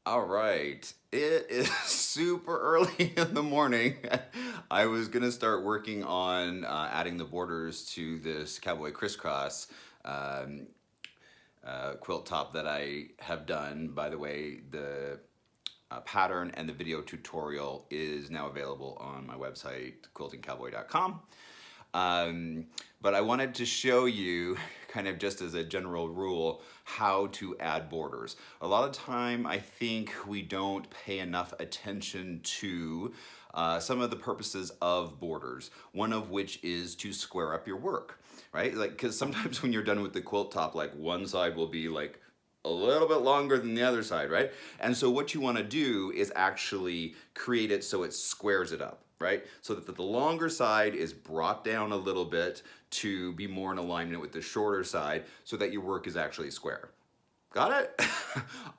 All right, it is super early in the morning. I was gonna start working on adding the borders to this Cowboy crisscross um, quilt top that I have done. By the way, the pattern and the video tutorial is now available on my website, quiltingcowboy.com. Um, but I wanted to show you, kind of just as a general rule, how to add borders. A lot of time I think we don't pay enough attention to some of the purposes of borders, one of which is to square up your work, right? Like, because sometimes when you're done with the quilt top, like one side will be like a little bit longer than the other side, right? And so what you want to do is actually create it so it squares it up, right? So that the longer side is brought down a little bit to be more in alignment with the shorter side so that your work is actually square. Got it?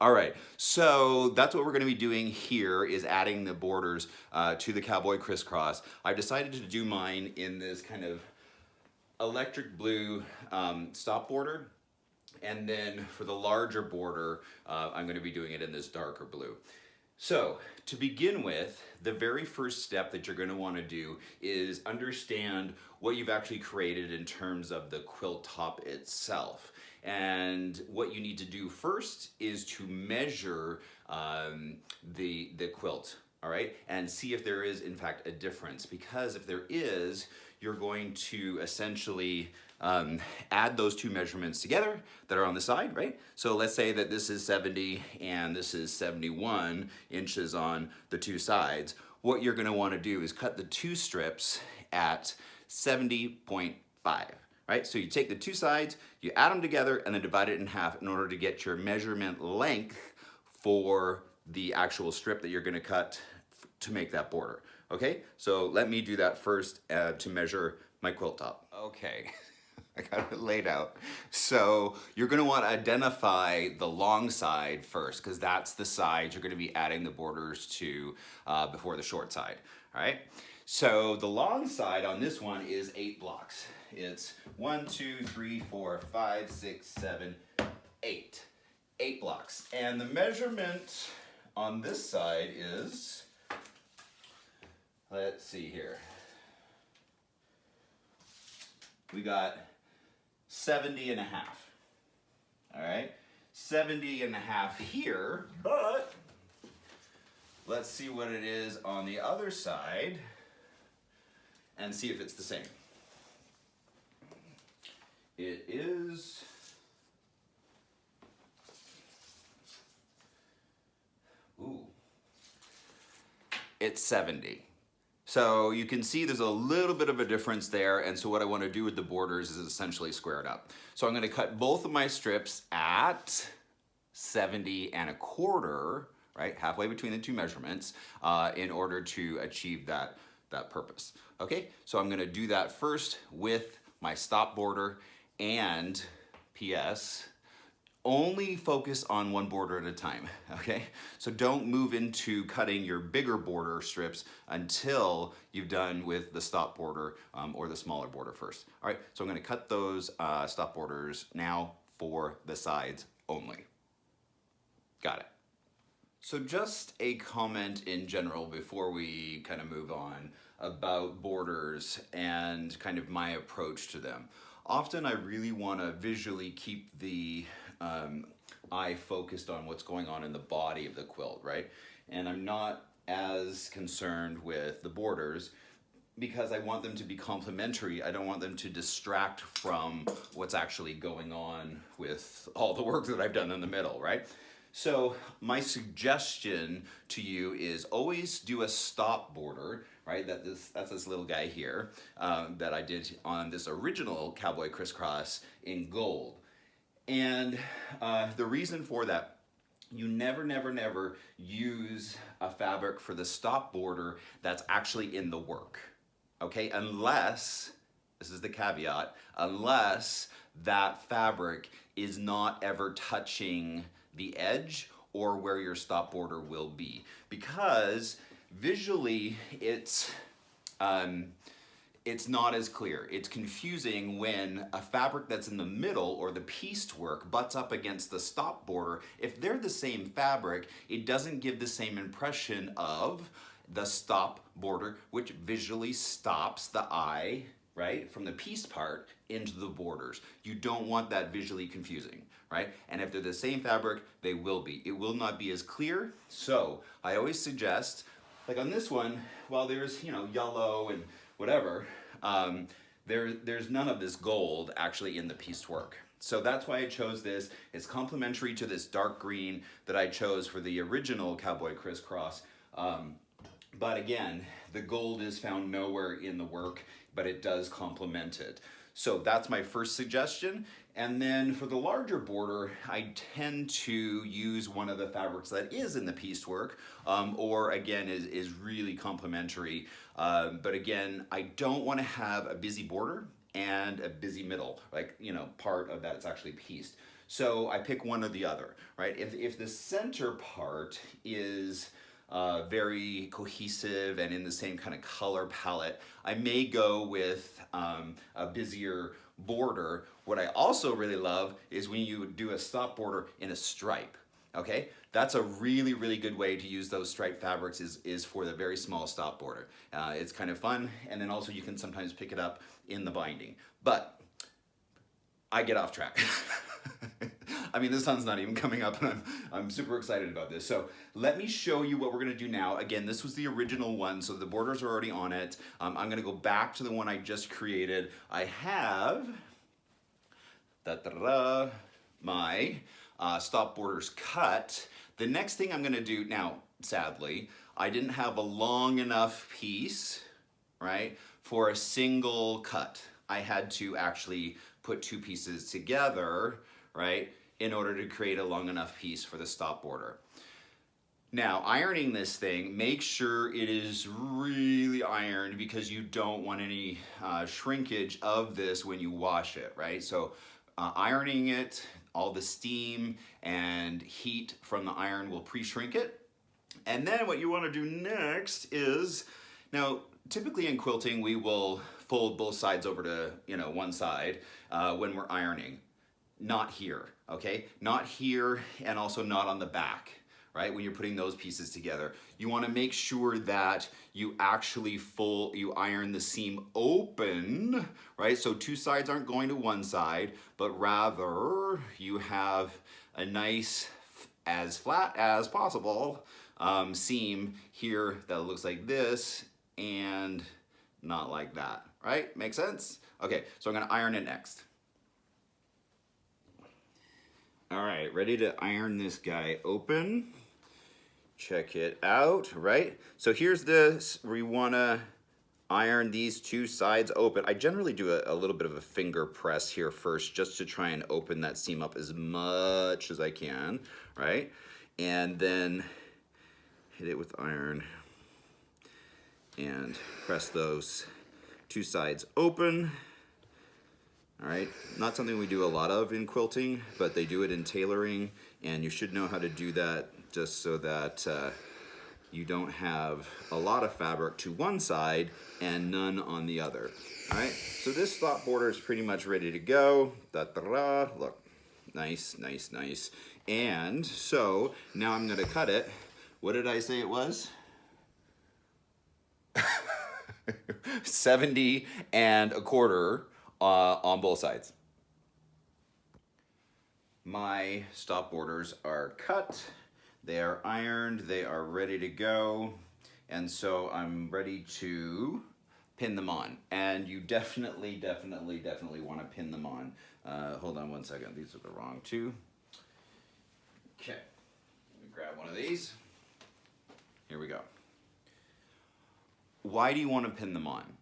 All right, so that's what we're gonna be doing here, is adding the borders to the Cowboy crisscross. I've decided to do mine in this kind of electric blue stop border. And then for the larger border, I'm gonna be doing it in this darker blue. So to begin with, the very first step that you're gonna wanna do is understand what you've actually created in terms of the quilt top itself. And what you need to do first is to measure the quilt, all right? And see if there is in fact a difference, because if there is, you're going to essentially add those two measurements together that are on the side, right? So let's say that this is 70 and this is 71 inches on the two sides. What you're gonna wanna do is cut the two strips at 70.5, right? So you take the two sides, you add them together, and then divide it in half in order to get your measurement length for the actual strip that you're gonna cut to make that border. Okay, so let me do that first to measure my quilt top. Okay, I got it laid out. So you're gonna want to identify the long side first, because that's the side you're gonna be adding the borders to before the short side, all right? So the long side on this one is 8 blocks. It's 1, 2, 3, 4, 5, 6, 7, 8. 8 blocks. And the measurement on this side is, let's see here. We got 70 and a half. All right, 70 and a half here, but let's see what it is on the other side and see if it's the same. It is it's 70. So you can see there's a little bit of a difference there, and so what I want to do with the borders is essentially square it up. So I'm going to cut both of my strips at 70 and a quarter, right, halfway between the two measurements, in order to achieve that purpose. Okay, so I'm going to do that first with my stop border, and P.S. only focus on one border at a time, okay? So don't move into cutting your bigger border strips until you've done with the stop border or the smaller border first. All right, so I'm gonna cut those stop borders now for the sides only. Got it. So just a comment in general before we kind of move on about borders and kind of my approach to them. Often I really want to visually keep the eye focused on what's going on in the body of the quilt, right? And I'm not as concerned with the borders because I want them to be complementary. I don't want them to distract from what's actually going on with all the work that I've done in the middle, right? So my suggestion to you is always do a stop border, right? That's this little guy here that I did on this original Cowboy crisscross in gold. And the reason for that, you never use a fabric for the stop border that's actually in the work, okay? Unless, this is the caveat, unless that fabric is not ever touching the edge or where your stop border will be. Because visually it's it's not as clear. It's confusing when a fabric that's in the middle or the pieced work butts up against the stop border. If they're the same fabric, it doesn't give the same impression of the stop border, which visually stops the eye, right, from the pieced part into the borders. You don't want that visually confusing, right? And if they're the same fabric, they will be. It will not be as clear. So I always suggest, like on this one, while there's, you know, yellow and whatever, there's none of this gold actually in the pieced work. So that's why I chose this. It's complementary to this dark green that I chose for the original Cowboy crisscross. But again, the gold is found nowhere in the work, but it does complement it. So that's my first suggestion. And then for the larger border, I tend to use one of the fabrics that is in the pieced work, or again, is really complementary. But again, I don't want to have a busy border and a busy middle, like, you know, part of that is actually pieced. So I pick one or the other, right? If the center part is very cohesive and in the same kind of color palette, I may go with a busier border. What I also really love is when you do a stop border in a stripe. Okay, that's a really, really good way to use those striped fabrics is for the very small stop border. It's kind of fun, and then also you can sometimes pick it up in the binding. But I get off track. I mean, the sun's not even coming up, and I'm super excited about this. So let me show you what we're gonna do now. Again, this was the original one, so the borders are already on it. I'm gonna go back to the one I just created. I have my stop borders cut. The next thing I'm gonna do, now, sadly, I didn't have a long enough piece, right, for a single cut. I had to actually put two pieces together, right, in order to create a long enough piece for the stop border. Now, ironing this thing, make sure it is really ironed because you don't want any shrinkage of this when you wash it, right? So ironing it, all the steam and heat from the iron will pre-shrink it. And then what you want to do next is, now typically in quilting we will fold both sides over to, you know, one side when we're ironing. Not here, okay? Not here, and also not on the back, right? When you're putting those pieces together. You wanna make sure that you actually you iron the seam open, right? So two sides aren't going to one side, but rather you have a nice, as flat as possible, seam here that looks like this and not like that, right? Make sense? Okay, so I'm gonna iron it next. All right, ready to iron this guy open. Check it out, right? So here's this, we wanna iron these two sides open. I generally do a little bit of a finger press here first just to try and open that seam up as much as I can, right? And then hit it with iron and press those two sides open. All right, not something we do a lot of in quilting, but they do it in tailoring, and you should know how to do that just so that you don't have a lot of fabric to one side and none on the other. All right, so this stop border is pretty much ready to go. Look, nice, nice, nice. And so now I'm gonna cut it. What did I say it was? 70 1/4 on both sides. My stop borders are cut, they are ironed, they are ready to go, and so I'm ready to pin them on. And you definitely want to pin them on. Hold on one second, these are the wrong two. Okay, let me grab one of these. Here we go. Why do you want to pin them on?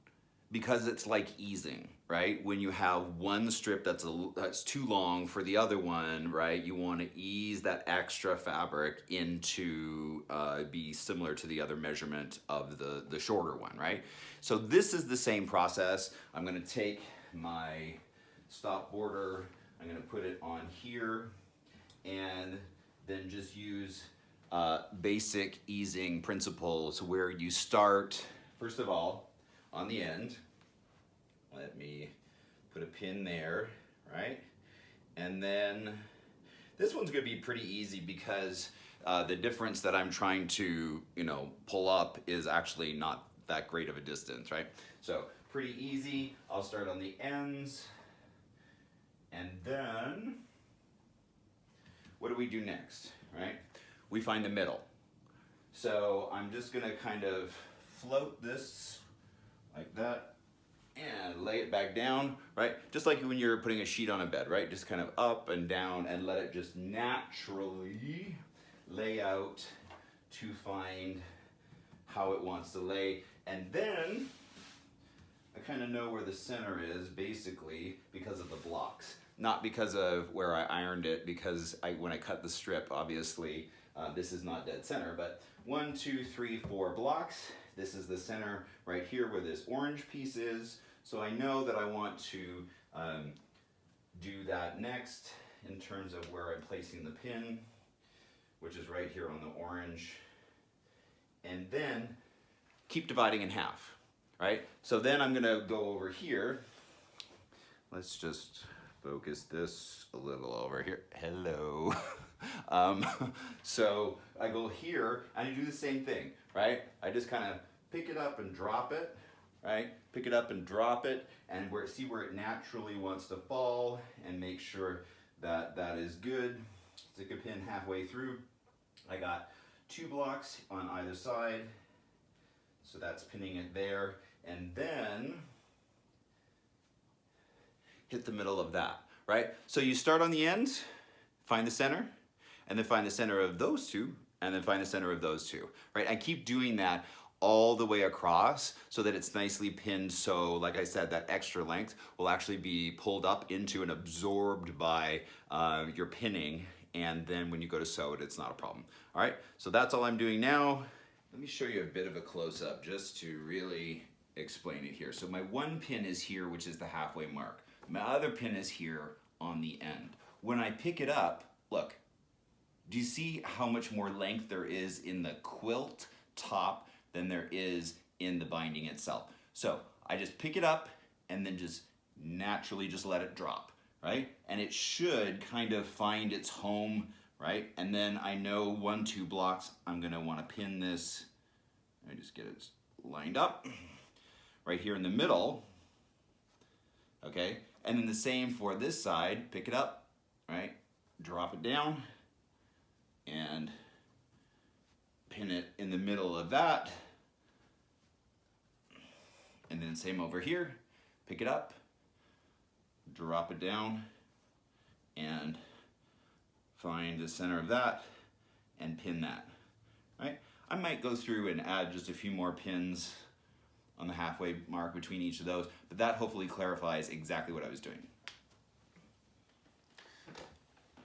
Because it's like easing, right? When you have one strip that's too long for the other one, right? You want to ease that extra fabric into be similar to the other measurement of the shorter one, right? So this is the same process. I'm going to take my stop border, I'm going to put it on here, and then just use basic easing principles where you start, first of all, on the end, Let me put a pin there, right? And then this one's gonna be pretty easy because the difference that I'm trying to, pull up is actually not that great of a distance, right? So pretty easy. I'll start on the ends, and then what do we do next, right? We find the middle. So I'm just gonna kind of float this like that and lay it back down, right? Just like when you're putting a sheet on a bed, right? Just kind of up and down and let it just naturally lay out to find how it wants to lay. And then I kind of know where the center is basically because of the blocks. Not because of where I ironed it, because when I cut the strip, obviously, this is not dead center, but 1, 2, 3, 4 blocks. This is the center right here where this orange piece is. So I know that I want to do that next in terms of where I'm placing the pin, which is right here on the orange. And then keep dividing in half, right? So then I'm gonna go over here. Let's just focus this a little over here. Hello. So I go here and I do the same thing, right? I just kind of pick it up and drop it, right? Pick it up and drop it, and see where it naturally wants to fall, and make sure that that is good. Stick a pin halfway through. I got 2 blocks on either side, so that's pinning it there, and then hit the middle of that, right? So you start on the end, find the center, and then find the center of those 2, and then find the center of those 2, right? And keep doing that all the way across so that it's nicely pinned, so like I said, that extra length will actually be pulled up into and absorbed by your pinning, and then when you go to sew it, it's not a problem. All right, so that's all I'm doing now. Let me show you a bit of a close-up just to really explain it here. So my one pin is here, which is the halfway mark. My other pin is here on the end. When I pick it up, look, do you see how much more length there is in the quilt top than there is in the binding itself? So I just pick it up and then just naturally just let it drop, right? And it should kind of find its home, right? And then I know 1, 2 blocks, I'm gonna wanna pin this. Let me just get it lined up right here in the middle, okay? And then the same for this side, pick it up, right? Drop it down and pin it in the middle of that. And then same over here, pick it up, drop it down, and find the center of that and pin that, right? I might go through and add just a few more pins on the halfway mark between each of those, but that hopefully clarifies exactly what I was doing.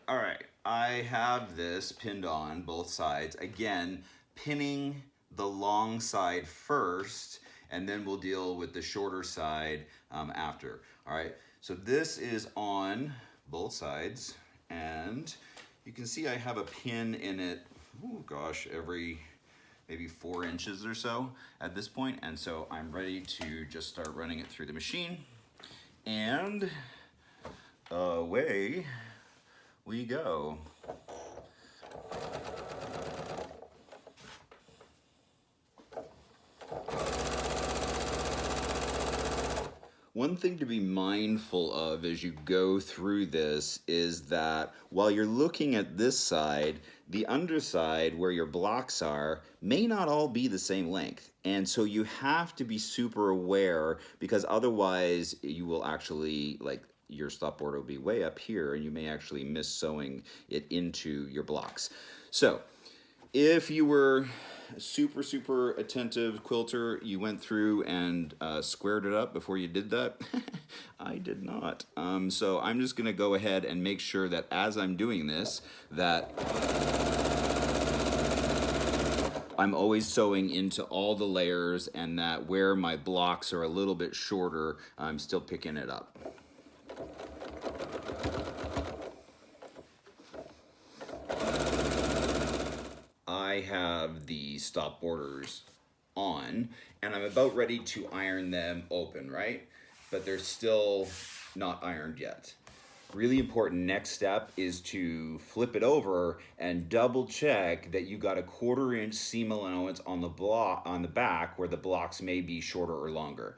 All right, I have this pinned on both sides. Again, pinning the long side first, and then we'll deal with the shorter side after. All right, so this is on both sides, and you can see I have a pin in it, oh gosh, every maybe 4 inches or so at this point, and so I'm ready to just start running it through the machine, and away we go. One thing to be mindful of as you go through this is that while you're looking at this side, the underside where your blocks are may not all be the same length. And so you have to be super aware, because otherwise you will actually, like, your stop board will be way up here and you may actually miss sewing it into your blocks. So if you were a super attentive quilter, you went through and squared it up before you did that. I did not. So I'm just gonna go ahead and make sure that as I'm doing this, that I'm always sewing into all the layers, and that where my blocks are a little bit shorter, I'm still picking it up. I have the stop borders on, and I'm about ready to iron them open, right? but they're still not ironed yet. Really important next step is to flip it over and double check that you got a 1/4 inch seam allowance on the block on the back where the blocks may be shorter or longer.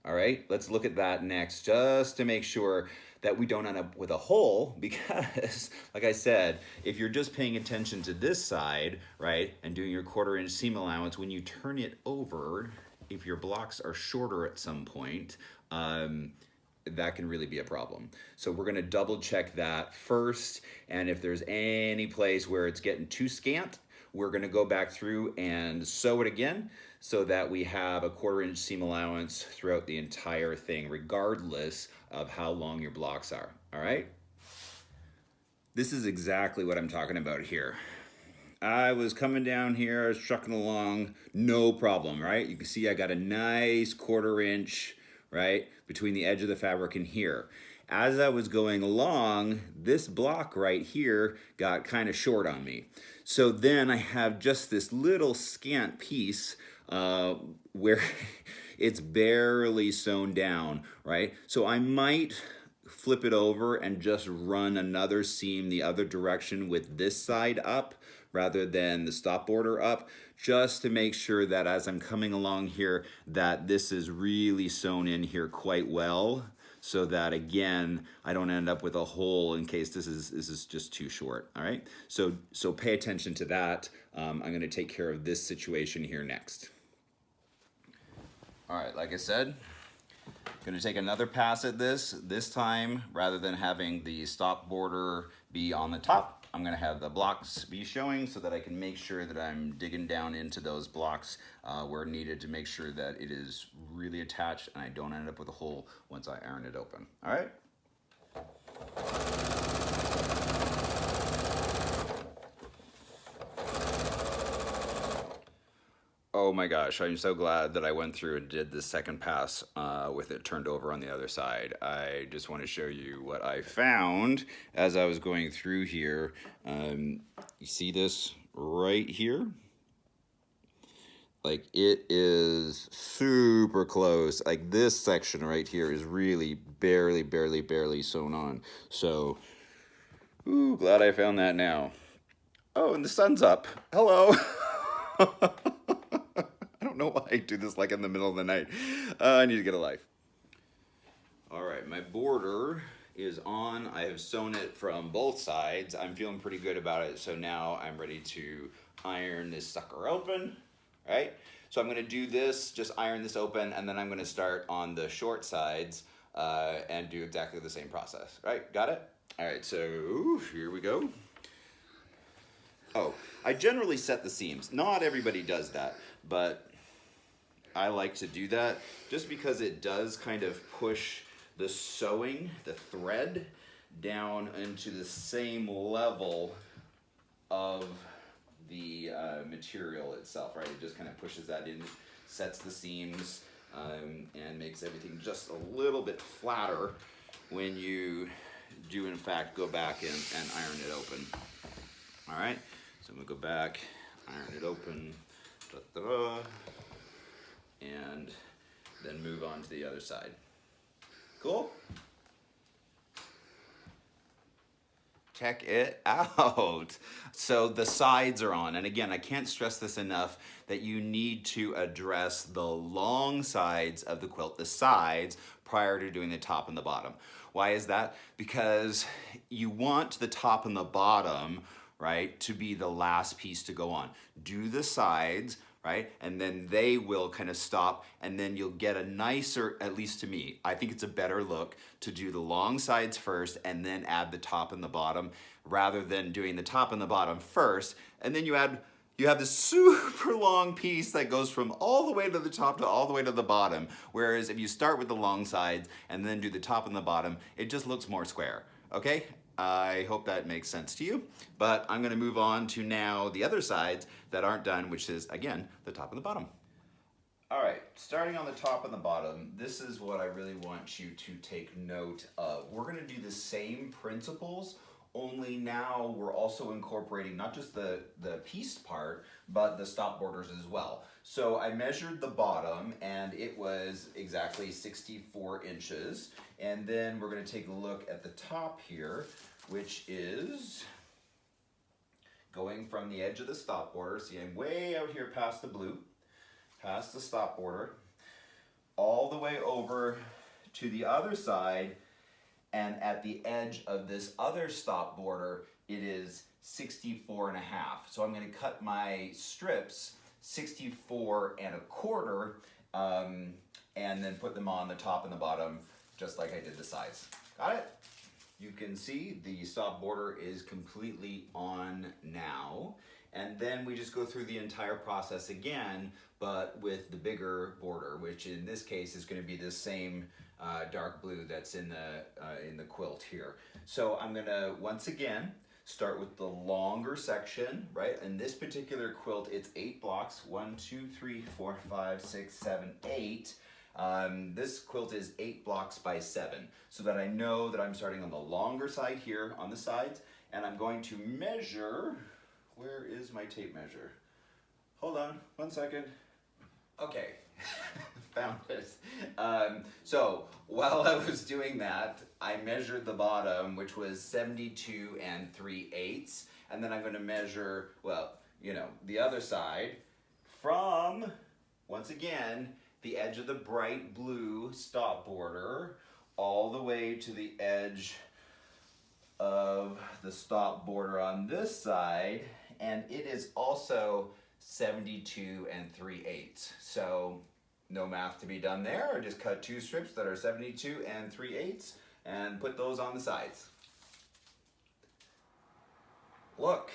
All right, let's look at that next just to make sure that we don't end up with a hole, because like I said, if you're just paying attention to this side, right, and doing your 1/4 inch seam allowance, when you turn it over, if your blocks are shorter at some point, that can really be a problem. So we're gonna double check that first, and if there's any place where it's getting too scant, we're gonna go back through and sew it again so that we have a 1/4 inch seam allowance throughout the entire thing, regardless of how long your blocks are, all right? This is exactly what I'm talking about here. I was coming down here, I was trucking along, no problem, right? You can see I got a nice 1/4 inch, right, between the edge of the fabric and here. As I was going along, this block right here got kind of short on me. So then I have just this little scant piece where it's barely sewn down, right? So I might flip it over and just run another seam the other direction with this side up rather than the stop border up, just to make sure that as I'm coming along here that this is really sewn in here quite well, so that again I don't end up with a hole in case this is just too short. All right, so pay attention to that. I'm going to take care of this situation here next. All right, like I said, going to take another pass at this time. Rather than having the stop border be on the top, I'm going to have the blocks be showing so that I can make sure that I'm digging down into those blocks where needed to make sure that it is really attached and I don't end up with a hole once I iron it open. All right? Oh my gosh, I'm so glad that I went through and did this second pass with it turned over on the other side. I just want to show you what I found as I was going through here. You see this right here? Like, it is super close. Like, this section right here is really barely sewn on. So, ooh, glad I found that now. Oh, and the sun's up. Hello. I don't know why I do this like in the middle of the night. I need to get a life. All right, my border is on. I have sewn it from both sides. I'm feeling pretty good about it. So now I'm ready to iron this sucker open, right? So I'm gonna do this, just iron this open, and then I'm gonna start on the short sides and do exactly the same process, right? Got it? All right, so here we go. Oh, I generally set the seams. Not everybody does that, but I like to do that just because it does kind of push the sewing, the thread, down into the same level of the material itself, right? It just kind of pushes that in, sets the seams, and makes everything just a little bit flatter when you do in fact go back and iron it open. All right, so I'm gonna go back, iron it open, and then move on to the other side. Cool? Check it out. So the sides are on, and again, I can't stress this enough that you need to address the long sides of the quilt, the sides, prior to doing the top and the bottom. Why is that? Because you want the top and the bottom, right, to be the last piece to go on. Do the sides, right, and then they will kind of stop, and then you'll get a nicer, at least to me, I think it's a better look to do the long sides first and then add the top and the bottom, rather than doing the top and the bottom first, and then you have this super long piece that goes from all the way to the top to all the way to the bottom. Whereas if you start with the long sides and then do the top and the bottom, it just looks more square, okay? I hope that makes sense to you, but I'm gonna move on to now the other sides that aren't done, which is, again, the top and the bottom. All right, starting on the top and the bottom, this is what I really want you to take note of. We're gonna do the same principles, only now we're also incorporating not just the pieced part, but the stop borders as well. So I measured the bottom and it was exactly 64 inches. And then we're gonna take a look at the top here, which is going from the edge of the stop border. See, I'm way out here past the blue, past the stop border, all the way over to the other side, and at the edge of this other stop border, it is 64 and a half. So I'm gonna cut my strips 64 and a quarter, and then put them on the top and the bottom, just like I did the sides. Got it? You can see the stop border is completely on now. And then we just go through the entire process again, but with the bigger border, which in this case is going to be the same dark blue that's in the quilt here. So I'm going to once again start with the longer section, right? In this particular quilt, it's 8 blocks. 1, 2, 3, 4, 5, 6, 7, 8. This quilt is 8 blocks by 7, so that I know that I'm starting on the longer side here on the sides, and I'm going to measure. Where is my tape measure? Hold on, 1 second. Okay, found it. So while I was doing that, I measured the bottom, which was 72 and 3/8, and then I'm going to measure, well, you know, the other side from, once again, the edge of the bright blue stop border all the way to the edge of the stop border on this side, and it is also 72 and 3/8. So no math to be done there. I just cut 2 strips that are 72 and 3/8 and put those on the sides. Look,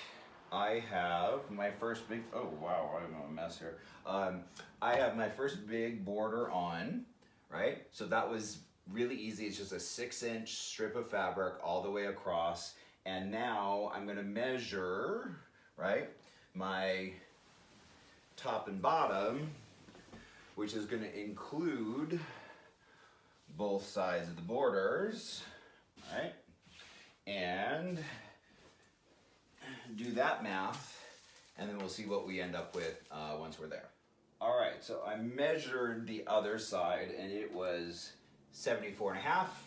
I have my first big, oh wow, I'm a mess here. I have my first big border on, right? So that was really easy. It's just a 6-inch strip of fabric all the way across. And now I'm gonna measure, right, my top and bottom, which is gonna include both sides of the borders, right? And do that math, and then we'll see what we end up with once we're there. All right, so I measured the other side and it was 74 and a half.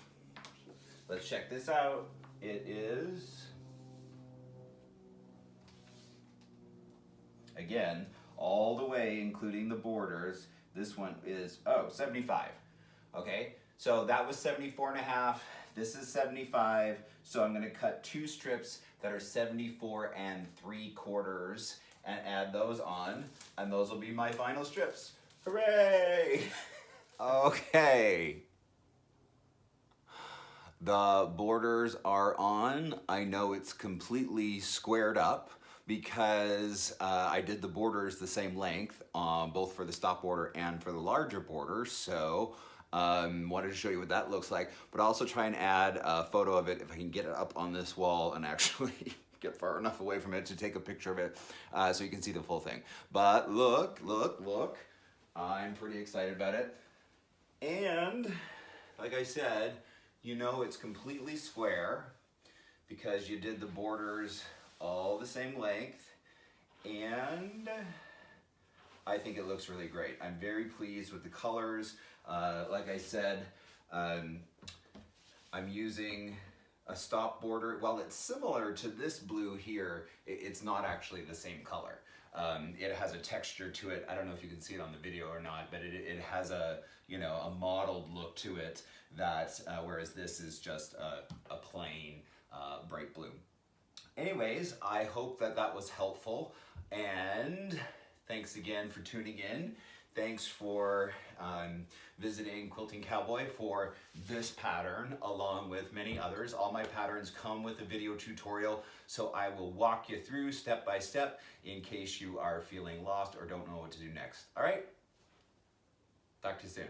Let's check this out. It is, again, all the way, including the borders. This one is, 75. Okay, so that was 74 and a half. This is 75. So I'm gonna cut 2 strips that are 74 and 3/4 and add those on, and those will be my final strips. Hooray! Okay. The borders are on. I know it's completely squared up because I did the borders the same length, both for the stop border and for the larger border. So wanted to show you what that looks like, but also try and add a photo of it if I can get it up on this wall and actually get far enough away from it to take a picture of it so you can see the full thing. But look, look, look. I'm pretty excited about it. And like I said, you know it's completely square because you did the borders all the same length, and I think it looks really great. I'm very pleased with the colors. Like I said, I'm using a stop border. While it's similar to this blue here, it's not actually the same color. It has a texture to it. I don't know if you can see it on the video or not, but it has a, you know, a mottled look to it that, whereas this is just a plain bright blue. Anyways, I hope that that was helpful, and thanks again for tuning in. Thanks for visiting Quilting Cowboy for this pattern, along with many others. All my patterns come with a video tutorial, so I will walk you through step by step in case you are feeling lost or don't know what to do next. All right? Talk to you soon.